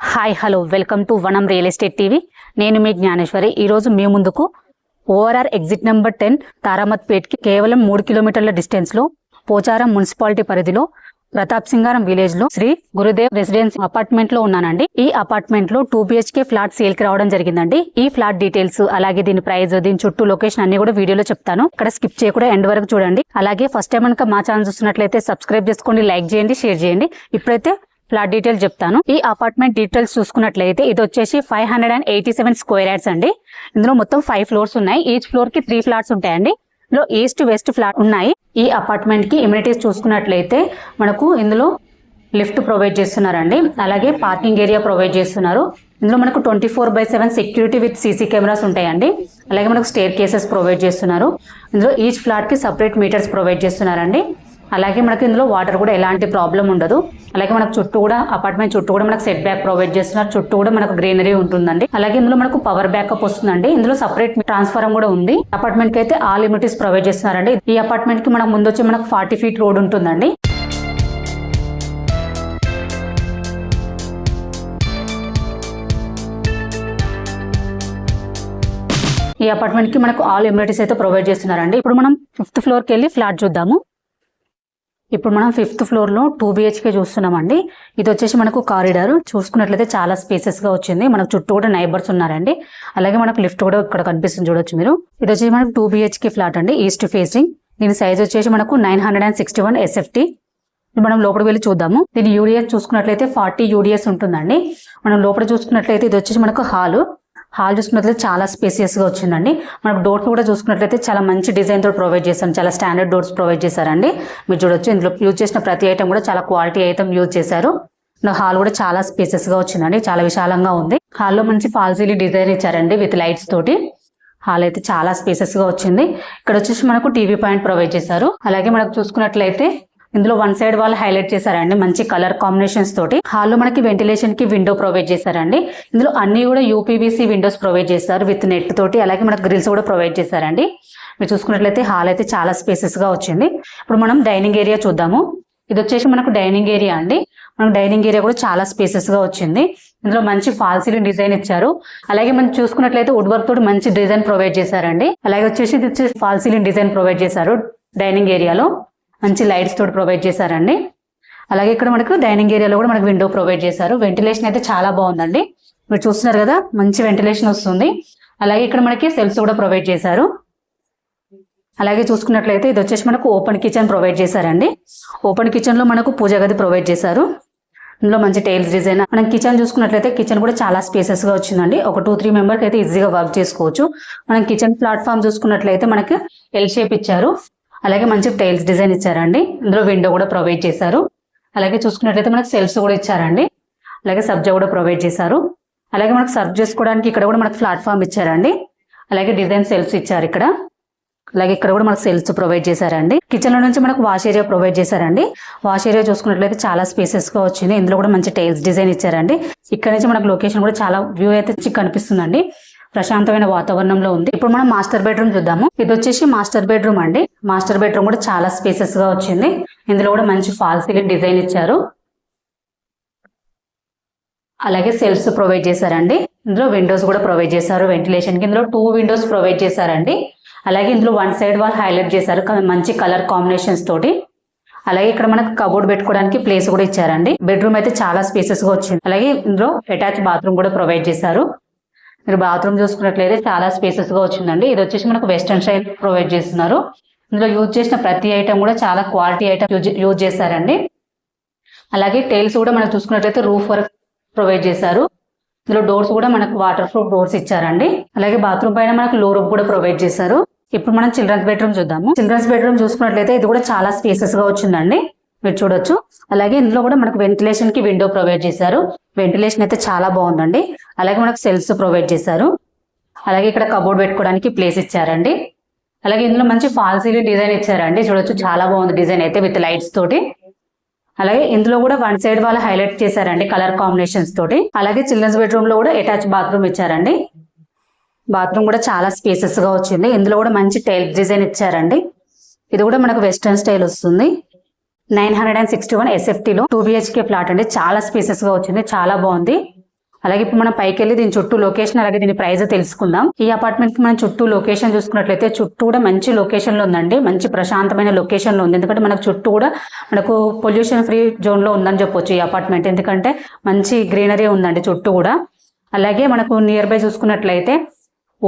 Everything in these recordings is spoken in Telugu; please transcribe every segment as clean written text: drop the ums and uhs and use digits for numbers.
హాయ్ హలో వెల్కమ్ టు వనం రియల్ ఎస్టేట్ టీవీ. నేను మీ జ్ఞానేశ్వరి. ఈరోజు మీ ముందుకు ఓఆర్ఆర్ ఎగ్జిట్ నెంబర్ 10 తారామత్పేట్కి కేవలం 3 కిలోమీటర్ల డిస్టెన్స్లో పోచారం మున్సిపాలిటీ పరిధిలో ప్రతాప్ సింగారం విలేజ్ లో శ్రీ గురుదేవ్ రెసిడెన్సీ అపార్ట్మెంట్ లో ఉన్నానండి. ఈ అపార్ట్మెంట్ లో 2 BHK ఫ్లాట్ సేల్ కి రావడం జరిగిందండి. ఈ ఫ్లాట్ డీటెయిల్స్ అలాగే దీని ప్రైస్, దీని చుట్టూ లొకేషన్ అన్ని కూడా వీడియోలో చెప్తాను. ఇక్కడ స్కిప్ చేయకుండా ఎండ్ వరకు చూడండి. అలాగే ఫస్ట్ టైం కనుక మా ఛానల్ చూస్తున్నట్లయితే సబ్స్క్రైబ్ చేసుకోండి, లైక్ చేయండి, షేర్ చేయండి. ఇప్పుడైతే ఫ్లాట్ డీటెయిల్స్ చెప్తాను. ఈ అపార్ట్మెంట్ డీటెయిల్స్ చూసుకున్నట్లయితే ఇది వచ్చేసి 587 స్క్వేర్ యార్డ్స్ అండి. ఇందులో మొత్తం 5 ఫ్లోర్స్ ఉన్నాయి. ఈచ్ ఫ్లోర్ కి 3 ఫ్లాట్స్ ఉంటాయండి. ఇందులో ఈస్ట్ వెస్ట్ ఫ్లాట్ ఉన్నాయి. ఈ అపార్ట్మెంట్ కి ఇమ్యూనిటీస్ చూసుకున్నట్లయితే మనకు ఇందులో లిఫ్ట్ ప్రొవైడ్ చేస్తున్నారండి. అలాగే పార్కింగ్ ఏరియా ప్రొవైడ్ చేస్తున్నారు. ఇందులో మనకు 24/7 సెక్యూరిటీ విత్ సీసీ కెమెరాస్ ఉంటాయండి. అలాగే మనకు స్టేర్ కేసెస్ ప్రొవైడ్ చేస్తున్నారు. ఇందులో ఈచ్ ఫ్లాట్ కి సపరేట్ మీటర్స్ ప్రొవైడ్ చేస్తున్నారండి. అలాగే మనకి ఇందులో వాటర్ కూడా ఎలాంటి ప్రాబ్లం ఉండదు. అలాగే మనకు చుట్టూ కూడా అపార్ట్మెంట్ చుట్టూ కూడా మనకు సెట్ బ్యాక్ ప్రొవైడ్ చేస్తున్నారు. చుట్టూ కూడా మనకు గ్రీనరీ ఉంటుందండి. అలాగే ఇందులో మనకు పవర్ బ్యాకప్ వస్తుందండి. ఇందులో సపరేట్ ట్రాన్స్ఫార్మర్ కూడా ఉంది. అపార్ట్మెంట్ కి అయితే ఆల్ ఇమ్యూనిటీస్ ప్రొవైడ్ చేస్తున్నారండి. ఈ అపార్ట్మెంట్ కి మనకు ముందు వచ్చి మనకు 40 ఫీట్ రోడ్ ఉంటుందండి. ఈ అపార్ట్మెంట్ కి మనకు ఆల్ ఇమ్యూనిటీస్ అయితే ప్రొవైడ్ చేస్తున్నారండి. ఇప్పుడు మనం 5th ఫ్లోర్ కి వెళ్ళి ఫ్లాట్ చూద్దాము. ఇప్పుడు మనం 5th ఫ్లోర్ లో 2 BHK చూస్తున్నామండి. ఇది వచ్చేసి మనకు కారిడార్ చూసుకున్నట్లయితే చాలా స్పేసెస్ గా వచ్చింది. మనకు చుట్టూ కూడా నైబర్స్ ఉన్నారండి. అలాగే మనకు లిఫ్ట్ కూడా ఇక్కడ కనిపిస్తుంది, చూడొచ్చు మీరు. ఇది వచ్చేసి మనకు 2 BHK ఫ్లాట్ అండి, ఈస్ట్ ఫేసింగ్. దీని సైజ్ వచ్చేసి మనకు 961 SFT. మనం లోపలికి వెళ్ళి చూద్దాము. దీని యూడిఎస్ చూసుకున్నట్లయితే 40 UDS ఉంటుందండి. మనం లోపల చూసుకున్నట్లయితే ఇది వచ్చేసి మనకు హాల్ చూసుకున్నట్లయితే చాలా స్పేసియస్ గా వచ్చిందండి. మనకు డోర్స్ కూడా చూసుకున్నట్లయితే చాలా మంచి డిజైన్ తో ప్రొవైడ్ చేశారు. చాలా స్టాండర్డ్ డోర్స్ ప్రొవైడ్ చేశారండి. మీరు చూడొచ్చు ఇందులో యూజ్ చేసిన ప్రతి ఐటమ్ కూడా చాలా క్వాలిటీ ఐటమ్ యూజ్ చేశారు. హాల్ కూడా చాలా స్పేసెస్ గా వచ్చిందండి, చాలా విశాలంగా ఉంది. హాల్లో మంచి ఫాల్ సీలింగ్ డిజైన్ ఇచ్చారండి విత్ లైట్స్ తోటి. హాల్ అయితే చాలా స్పేసెస్ గా వచ్చింది. ఇక్కడ వచ్చేసి మనకు టీవీ పాయింట్ ప్రొవైడ్ చేశారు. అలాగే మనకు చూసుకున్నట్లయితే ఇందులో 1 సైడ్ వాళ్ళు హైలైట్ చేశారండి మంచి కలర్ కాంబినేషన్స్ తోటి. హాల్లో మనకి వెంటిలేషన్ కి విండో ప్రొవైడ్ చేశారండి. ఇందులో అన్ని కూడా UPVC విండోస్ ప్రొవైడ్ చేస్తారు విత్ నెట్ తోటి. అలాగే మనకు గ్రిల్స్ కూడా ప్రొవైడ్ చేశారండి. మీరు చూసుకున్నట్లయితే హాల్ అయితే చాలా స్పేసెస్ గా వచ్చింది. ఇప్పుడు మనం డైనింగ్ ఏరియా చూద్దాము. ఇది వచ్చేసి మనకు డైనింగ్ ఏరియా అండి. మనకు డైనింగ్ ఏరియా కూడా చాలా స్పేసెస్ గా వచ్చింది. ఇందులో మంచి ఫాల్ సీలింగ్ డిజైన్ ఇచ్చారు. అలాగే మనం చూసుకున్నట్లయితే వుడ్ వర్క్ తోటి మంచి డిజైన్ ప్రొవైడ్ చేశారండి. అలాగే వచ్చేసి ఫాల్ సీలింగ్ డిజైన్ ప్రొవైడ్ చేశారు. డైనింగ్ ఏరియాలో మంచి లైట్స్ తోటి ప్రొవైడ్ చేశారండి. అలాగే ఇక్కడ మనకు డైనింగ్ ఏరియాలో కూడా మనకు విండో ప్రొవైడ్ చేశారు. వెంటిలేషన్ అయితే చాలా బాగుందండి. మీరు చూస్తున్నారు కదా, మంచి వెంటిలేషన్ వస్తుంది. అలాగే ఇక్కడ మనకి సెల్ఫ్స్ కూడా ప్రొవైడ్ చేశారు. అలాగే చూసుకున్నట్లయితే ఇది వచ్చేసి మనకు ఓపెన్ కిచెన్ ప్రొవైడ్ చేశారండి. ఓపెన్ కిచెన్ లో మనకు పూజ గది ప్రొవైడ్ చేశారు. ఇందులో మంచి టైల్స్ డిజైన్. మనం కిచెన్ చూసుకున్నట్లయితే కిచెన్ కూడా చాలా స్పేసెస్ గా వచ్చిందండి. ఒక 2-3 మెంబర్స్ అయితే ఈజీగా వర్క్ చేసుకోవచ్చు. మనం కిచెన్ ప్లాట్ఫామ్ చూసుకున్నట్లయితే మనకి ఎల్ షేప్ ఇచ్చారు. అలాగే మంచి టైల్స్ డిజైన్ ఇచ్చారండి. ఇందులో విండో కూడా ప్రొవైడ్ చేశారు. అలాగే చూసుకున్నట్లయితే మనకు సెల్ఫ్స్ కూడా ఇచ్చారండి. అలాగే సబ్జా కూడా ప్రొవైడ్ చేశారు. అలాగే మనకు సర్వ్ చేసుకోవడానికి ఇక్కడ కూడా మనకు ప్లాట్ఫామ్ ఇచ్చారండి. అలాగే డిజైన్ సెల్ఫ్స్ ఇచ్చారు ఇక్కడ. అలాగే ఇక్కడ కూడా మనకు సెల్ఫ్స్ ప్రొవైడ్ చేశారండి. కిచెన్ లో నుంచి మనకు వాష్ ఏరియా ప్రొవైడ్ చేశారండి. వాష్ ఏరియా చూసుకున్నట్లయితే చాలా స్పేసెస్ గా వచ్చింది. ఇందులో కూడా మంచి టైల్స్ డిజైన్ ఇచ్చారండి. ఇక్కడ నుంచి మనకు లొకేషన్ కూడా చాలా వ్యూ అయితే కనిపిస్తుందండి. ప్రశాంతమైన వాతావరణంలో ఉంది. ఇప్పుడు మనం మాస్టర్ బెడ్రూమ్ చూద్దాము. ఇది వచ్చేసి మాస్టర్ బెడ్రూమ్ అండి. మాస్టర్ బెడ్రూమ్ కూడా చాలా స్పేసెస్ గా వచ్చింది. ఇందులో కూడా మంచి ఫాల్ సీలింగ్ డిజైన్ ఇచ్చారు. అలాగే సెల్ఫ్స్ ప్రొవైడ్ చేశారండి. ఇందులో విండోస్ కూడా ప్రొవైడ్ చేశారు వెంటిలేషన్ కి. ఇందులో 2 విండోస్ ప్రొవైడ్ చేశారండి. అలాగే ఇందులో 1 సైడ్ వాళ్ళు హైలైట్ చేశారు మంచి కలర్ కాంబినేషన్స్ తోటి. అలాగే ఇక్కడ మనకు కబోర్డ్ పెట్టుకోవడానికి ప్లేస్ కూడా ఇచ్చారండి. బెడ్రూమ్ అయితే చాలా స్పేసెస్ గా వచ్చింది. అలాగే ఇందులో అటాచ్ బాత్రూమ్ కూడా ప్రొవైడ్ చేశారు. మీరు బాత్రూమ్ చూసుకున్నట్లయితే చాలా స్పేసెస్ గా వచ్చిందండి. ఇది వచ్చేసి మనకు వెస్టర్న్ స్టైల్ ప్రొవైడ్ చేస్తున్నారు. ఇందులో యూజ్ చేసిన ప్రతి ఐటమ్ కూడా చాలా క్వాలిటీ ఐటమ్ యూజ్ చేశారండి. అలాగే టైల్స్ కూడా మనం చూసుకున్నట్లయితే రూఫ్ వర్క్ ప్రొవైడ్ చేశారు. ఇందులో డోర్స్ కూడా మనకు వాటర్ ప్రూఫ్ డోర్స్ ఇచ్చారండి. అలాగే బాత్రూమ్ పైన మనకు లో రూఫ్ కూడా ప్రొవైడ్ చేశారు. ఇప్పుడు మనం చిల్డ్రన్స్ బెడ్రూమ్ చూద్దాము. చిల్డ్రన్స్ బెడ్రూమ్ చూసుకున్నట్లయితే ఇది కూడా చాలా స్పేసెస్ గా వచ్చిందండి. మీరు చూడొచ్చు. అలాగే ఇందులో కూడా మనకు వెంటిలేషన్ కి విండో ప్రొవైడ్ చేశారు. వెంటిలేషన్ అయితే చాలా బాగుందండి. అలాగే మనకు సెల్ఫ్స్ ప్రొవైడ్ చేశారు. అలాగే ఇక్కడ కబోర్డ్ పెట్టుకోవడానికి ప్లేస్ ఇచ్చారండి. అలాగే ఇందులో మంచి ఫాల్ సీలింగ్ డిజైన్ ఇచ్చారండి. చూడొచ్చు చాలా బాగుంది డిజైన్ అయితే విత్ లైట్స్ తోటి. అలాగే ఇందులో కూడా 1 సైడ్ వాళ్ళు హైలైట్ చేశారండి కలర్ కాంబినేషన్స్ తోటి. అలాగే చిల్డ్రన్స్ బెడ్రూమ్ లో కూడా అటాచ్ బాత్రూమ్ ఇచ్చారండి. బాత్రూమ్ కూడా చాలా స్పేసెస్ గా వచ్చింది. ఇందులో కూడా మంచి టైల్స్ డిజైన్ ఇచ్చారండి. ఇది కూడా మనకు వెస్టర్న్ స్టైల్ వస్తుంది. 961 SFT లో 2 BHK ఫ్లాట్ అండి. చాలా స్పేసెస్ గా వచ్చింది, చాలా బాగుంది. అలాగే ఇప్పుడు మనం పైకి వెళ్ళి దీని చుట్టూ లొకేషన్ అలాగే దీని ప్రైస్ తెలుసుకుందాం. ఈ అపార్ట్మెంట్ కి మనం చుట్టూ లొకేషన్ చూసుకున్నట్లయితే చుట్టూ కూడా మంచి లొకేషన్ లో ఉందండి, మంచి ప్రశాంతమైన లొకేషన్ లో ఉంది. ఎందుకంటే మనకు చుట్టూ కూడా మనకు పొల్యూషన్ ఫ్రీ జోన్ లో ఉందని చెప్పొచ్చు ఈ అపార్ట్మెంట్, ఎందుకంటే మంచి గ్రీనరీ ఉందండి చుట్టూ కూడా. అలాగే మనకు నియర్ బై చూసుకున్నట్లయితే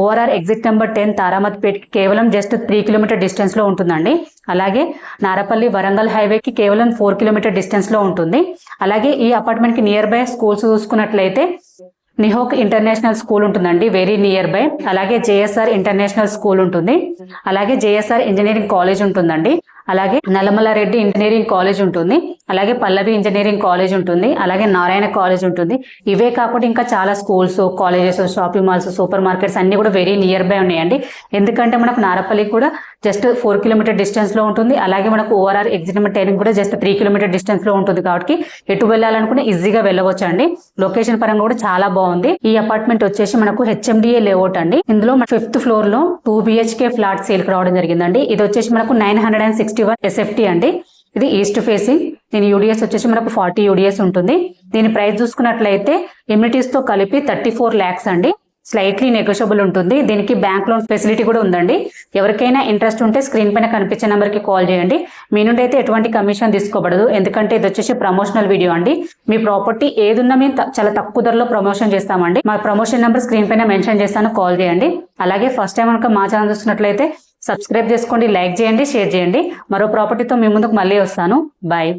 ఓఆర్ఆర్ ఎగ్జిట్ నెంబర్ 10 తారామతిపేట్ కేవలం జస్ట్ 3 కిలోమీటర్ డిస్టెన్స్ లో ఉంటుందండి. అలాగే నారపల్లి వరంగల్ హైవేకి కేవలం 4 కిలోమీటర్ డిస్టెన్స్ లో ఉంటుంది. అలాగే ఈ అపార్ట్మెంట్ కి నియర్ బై స్కూల్స్ చూసుకున్నట్లయితే నిహోక్ ఇంటర్నేషనల్ స్కూల్ ఉంటుందండి, వెరీ నియర్ బై. అలాగే జేఎస్ఆర్ ఇంటర్నేషనల్ స్కూల్ ఉంటుంది. అలాగే జేఎస్ఆర్ ఇంజనీరింగ్ కాలేజ్ ఉంటుందండి. అలాగే నల్లమల్ల రెడ్డి ఇంజనీరింగ్ కాలేజ్ ఉంటుంది. అలాగే పల్లవి ఇంజనీరింగ్ కాలేజ్ ఉంటుంది. అలాగే నారాయణ కాలేజ్ ఉంటుంది. ఇవే కాకుండా ఇంకా చాలా schools, colleges, shopping malls, super markets అన్ని కూడా వెరీ నియర్ బై ఉన్నాయండి. ఎందుకంటే మనకు నారపల్లి కూడా జస్ట్ 4 కిలోమీటర్ డిస్టెన్స్ లో ఉంటుంది. అలాగే మనకు ఓఆర్ఆర్ ఎగ్జిట్ నెంబర్ 10 కూడా జస్ట్ 3 కిలోమీటర్ డిస్టెన్స్ లో ఉంటుంది. కాబట్టి ఎటు వెళ్ళాలనుకున్నా ఈజీగా వెళ్ళవచ్చు అండి. లొకేషన్ పరంగా కూడా చాలా బాగుంది. ఈ అపార్ట్మెంట్ వచ్చేసి మనకు హెచ్ఎండిఏ లేఅవుట్ అండి. ఇందులో 5th ఫ్లోర్ లో 2 BHK ఫ్లాట్ సేల్ కి రావడం జరిగిందండి. ఇది వచ్చేసి మనకు 961 SFT అండి. ఇది ఈస్ట్ ఫేసింగ్. దీని యూడిఎస్ వచ్చేసి మనకు 40 యూడిఎస్ ఉంటుంది. దీని ప్రైస్ చూసుకున్నట్లయితే ఎమ్యూనిటీస్ తో కలిపి 34 lakhs అండి. స్లైట్లీ నెగోషియబుల్ ఉంటుంది. దీనికి బ్యాంక్ లోన్ ఫెసిలిటీ కూడా ఉందండి. ఎవరికైనా ఇంట్రెస్ట్ ఉంటే స్క్రీన్ పైన కనిపించే నెంబర్ కి కాల్ చేయండి. మీ నుండి అయితే ఎటువంటి కమిషన్ తీసుకోబడదు, ఎందుకంటే ఇది వచ్చేసి ప్రమోషనల్ వీడియో అండి. మీ ప్రాపర్టీ ఏదున్నా మేము చాలా తక్కువ ధరలో ప్రమోషన్ చేస్తామండి. మా ప్రమోషన్ నెంబర్ స్క్రీన్ పైన మెన్షన్ చేస్తాను, కాల్ చేయండి. అలాగే ఫస్ట్ టైం కనుక మా ఛానల్ చూస్తున్నట్లయితే సబ్స్క్రైబ్ చేసుకోండి, లైక్ చేయండి, షేర్ చేయండి. మరో ప్రాపర్టీతో మీ ముందుకు మళ్ళీ వస్తాను. బాయ్.